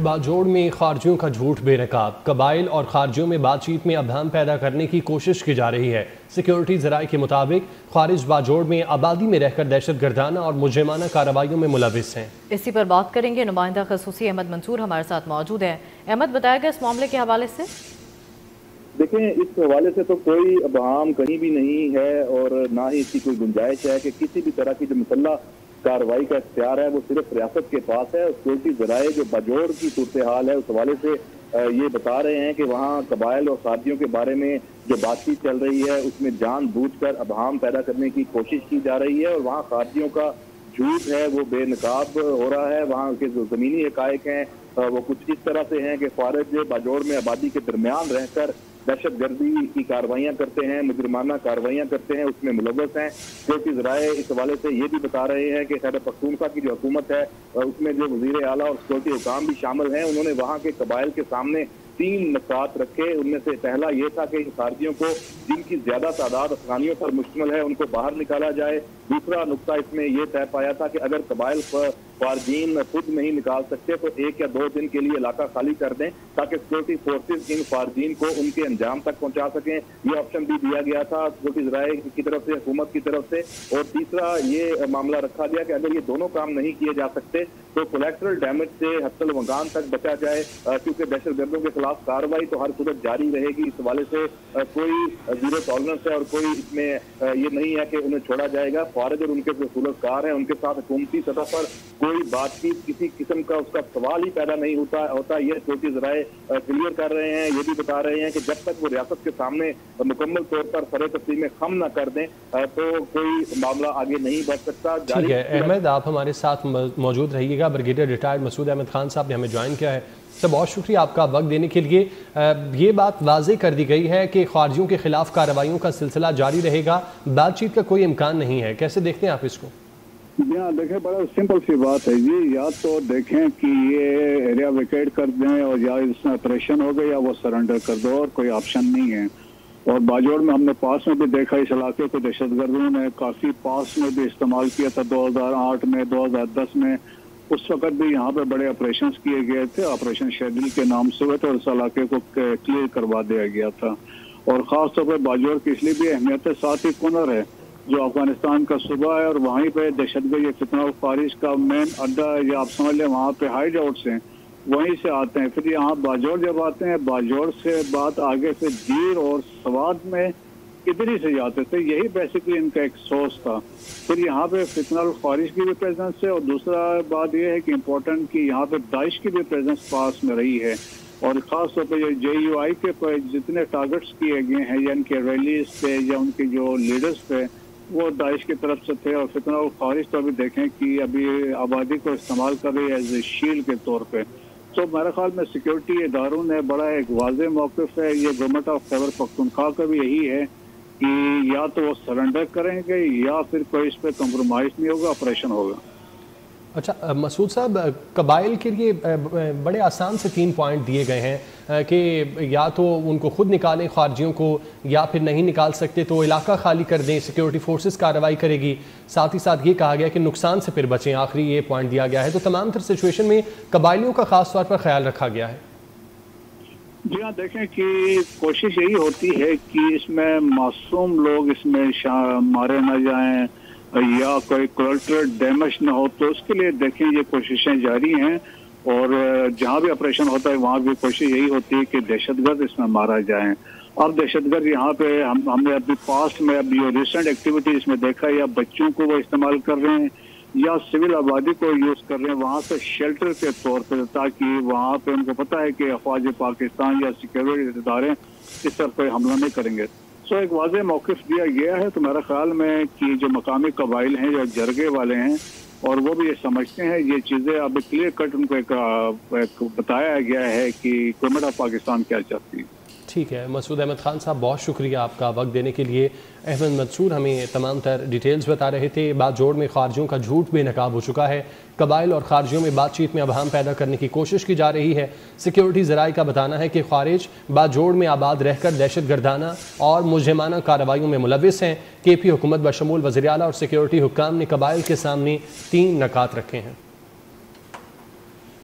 बाजोड़ में खारजियों का झूठ बेनकाब, कबाइल और खारजियों में बातचीत में अबहम पैदा करने की कोशिश की जा रही है। सिक्योरिटी ज़राए के मुताबिक खारिज बाजोड़ में आबादी में रहकर दहशत गर्दाना और मुजरिमाना कार्रवाइयों में मुलविस हैं। इसी पर बात करेंगे। नुमाइंदा खसूसी अहमद मंसूर हमारे साथ मौजूद है। अहमद, बताएगा इस मामले के हवाले से? देखें, इस हवाले से तो कोई अबहम कहीं भी नहीं है और ना ही इसकी कोई गुंजाइश है कि किसी भी तरह की जो मुसल्लह कार्रवाई का इख्तियार है वो सिर्फ रियासत के पास है। सिक्योरिटी ज़राए जो बाजोड़ की सूरत हाल है उस हवाले से ये बता रहे हैं कि वहाँ कबाइल और खारजियों के बारे में जो बातचीत चल रही है उसमें जानबूझकर अबहम पैदा करने की कोशिश की जा रही है और वहाँ खारजियों का झूठ है वो बेनकाब हो रहा है। वहाँ के जो ज़मीनी हकायक हैं वो कुछ इस तरह से हैं कि खारिज बाजोड़ में आबादी के दरमियान रहकर दहशत गर्दी की कार्रवाइयाँ करते हैं, मुजरिमाना कार्रवाइयाँ करते हैं, उसमें मुलव्वस हैं। सिक्योरिटी ज़राए इस हवाले से ये भी बता रहे हैं कि खैबर पख्तूनख्वा की जो हुकूमत है उसमें जो वज़ीर आला और सिक्योरिटी हुकाम भी शामिल हैं, उन्होंने वहाँ के कबाइल के सामने 3 नुकात रखे। उनमें से पहला ये था कि खारजियों को जिनकी ज्यादा तादाद अफगानियों पर मुश्तमिल है उनको बाहर निकाला जाए। दूसरा नुक्ता इसमें यह तय पाया था कि अगर कबाइल खारजीन खुद नहीं निकाल सकते तो 1 या 2 दिन के लिए इलाका खाली कर दें ताकि सिक्योरिटी फोर्सेज इन खारजीन को उनके अंजाम तक पहुंचा सकें। ये ऑप्शन भी दिया गया था सिक्योरिटी ज़राए की तरफ से, हुकूमत की तरफ से। और तीसरा ये मामला रखा गया कि अगर ये दोनों काम नहीं किए जा सकते तो कोलेक्टरल डैमेज से हत्तल वगान तक बचा जाए, क्योंकि दहशत गर्दों के खिलाफ कार्रवाई तो हर सूरत जारी रहेगी। इस हवाले से कोई जीरो टॉलरेंस है और कोई इसमें ये नहीं है कि उन्हें छोड़ा जाएगा। खारिज और उनके जो सूलतकार हैं उनके साथ हुकूमती सतह पर कोई बातचीत किसी किस्म का उसका सवाल ही पैदा नहीं होता। ये सिक्योरिटी ज़राए क्लियर कर रहे हैं। ये भी बता रहे हैं कि जब तक वो रियासत के सामने मुकम्मल तौर पर सरे तस्लीम खम न कर दें तो कोई मामला आगे नहीं बढ़ सकता। ठीक है अहमद, आप हमारे साथ मौजूद रहिएगा। ब्रिगेडियर रिटायर्ड मसूद अहमद खान साहब ने हमें ज्वाइन किया है। तो बहुत शुक्रिया आपका वक्त देने के लिए। ये बात वाज़ेह कर दी गई है कि खारजियों के खिलाफ कार्रवाइयों का सिलसिला जारी रहेगा, बातचीत का कोई इम्कान नहीं है। कैसे देखते हैं आप इसको? यहाँ देखें, बड़ा सिंपल सी बात है जी। या तो देखें कि ये एरिया वेकेट कर दें और या इसमें ऑपरेशन हो गए या वो सरेंडर कर दो, और कोई ऑप्शन नहीं है। और बाजोड़ में हमने पास में भी देखा इस इलाके को दहशतगर्दों ने काफ़ी पास में भी इस्तेमाल किया था 2008 में, 2010 में। उस वक्त भी यहाँ पे बड़े ऑपरेशन किए गए थे, ऑपरेशन शेड्यूल के नाम से हुए थे और इस इलाके को क्लियर करवा दिया गया था। और ख़ास तौर पर बाजोड़ की इसलिए भी अहमियत है, साथ ही कुनर है जो अफगानिस्तान का सूबा है और वहीं पे दहशतगर्द फितना और खारिज का मेन अड्डा है, या आप समझ लें वहाँ पे हाइड आउट्स हैं, वहीं से आते हैं। फिर यहाँ बाजोड़ जब आते हैं, बाजोड़ से बात आगे से जीर और सवाद में इधर ही से जाते थे। यही बेसिकली इनका एक सोर्स था। फिर यहाँ पे फितना और खारिज की भी प्रेजेंस है और दूसरा बात यह है कि इम्पोर्टेंट कि यहाँ पे दाइश की भी प्रेजेंस पास में रही है। और ख़ास तौर पर JUI के जितने टारगेट्स किए गए हैं या इनके रैलीज पे या उनके जो लीडर्स थे वो दाइश की तरफ से थे। और फितना और खारिज तो अभी देखें कि अभी आबादी को इस्तेमाल कर रही है एज ए शील्ड के तौर पे। तो मेरे ख्याल में सिक्योरिटी इदारों ने बड़ा एक वाज़ेह मौक़िफ़ है। ये गवर्नमेंट ऑफ खैबर पख्तूनख्वा का भी यही है कि या तो वो सरेंडर करेंगे या फिर कोई इस पर कम्प्रोमाइज़ नहीं होगा, ऑपरेशन होगा। अच्छा मसूद साहब, कबाइल के लिए बड़े आसान से 3 पॉइंट दिए गए हैं कि या तो उनको खुद निकालें खारजियों को, या फिर नहीं निकाल सकते तो इलाका खाली कर दें, सिक्योरिटी फोर्सेस कार्रवाई करेगी। साथ ही साथ ये कहा गया कि नुकसान से फिर बचें, आखिरी ये पॉइंट दिया गया है। तो तमाम तर सिचुएशन में कबाइलियों का खास तौर पर ख्याल रखा गया है। जी हाँ, देखें कि कोशिश यही होती है कि इसमें मासूम लोग इसमें मारे न जाएं या कोई कोलेटरल डैमेज न हो, तो उसके लिए देखें ये कोशिशें जारी हैं। और जहाँ भी ऑपरेशन होता है वहाँ भी कोशिश यही होती है कि दहशतगर्द इसमें मारा जाए। और दहशतगर्द यहाँ पे हमने अभी पास्ट में अभी रिसेंट एक्टिविटी इसमें देखा है, या बच्चों को वो इस्तेमाल कर रहे हैं या सिविल आबादी को यूज़ कर रहे हैं वहाँ से शेल्टर के तौर पर, ताकि वहाँ पे उनको पता है कि अफवाज पाकिस्तान या सिक्योरिटी इदारे इस तरफ कोई हमला नहीं करेंगे। तो एक वाज़ेह मौक़िफ़ दिया गया है। तो मेरा ख्याल में कि जो मकामी कबाइल हैं जो जरगे वाले हैं और वो भी ये समझते हैं ये चीज़ें, अब क्लियर कट उनको एक बताया गया है कि गवर्नमेंट ऑफ पाकिस्तान क्या चाहती है। ठीक है मसूद अहमद खान साहब, बहुत शुक्रिया आपका वक्त देने के लिए। अहमद मंसूर हमें तमाम तर डिटेल्स बता रहे थे। बाजोड़ में खारजियों का झूठ बेनकाब हो चुका है, कबाइल और खारजियों में बातचीत में अबहम पैदा करने की कोशिश की जा रही है। सिक्योरिटी ज़राए का बताना है कि खारिज बाजोड़ में आबाद रहकर दहशत गर्दाना और मुजरिमाना कार्रवाइयों में मुलविस हैं। KP हुकूमत बशमूल वज़ीर आला और सिक्योरिटी हुक्काम ने कबाइल के सामने 3 नुकात रखे हैं।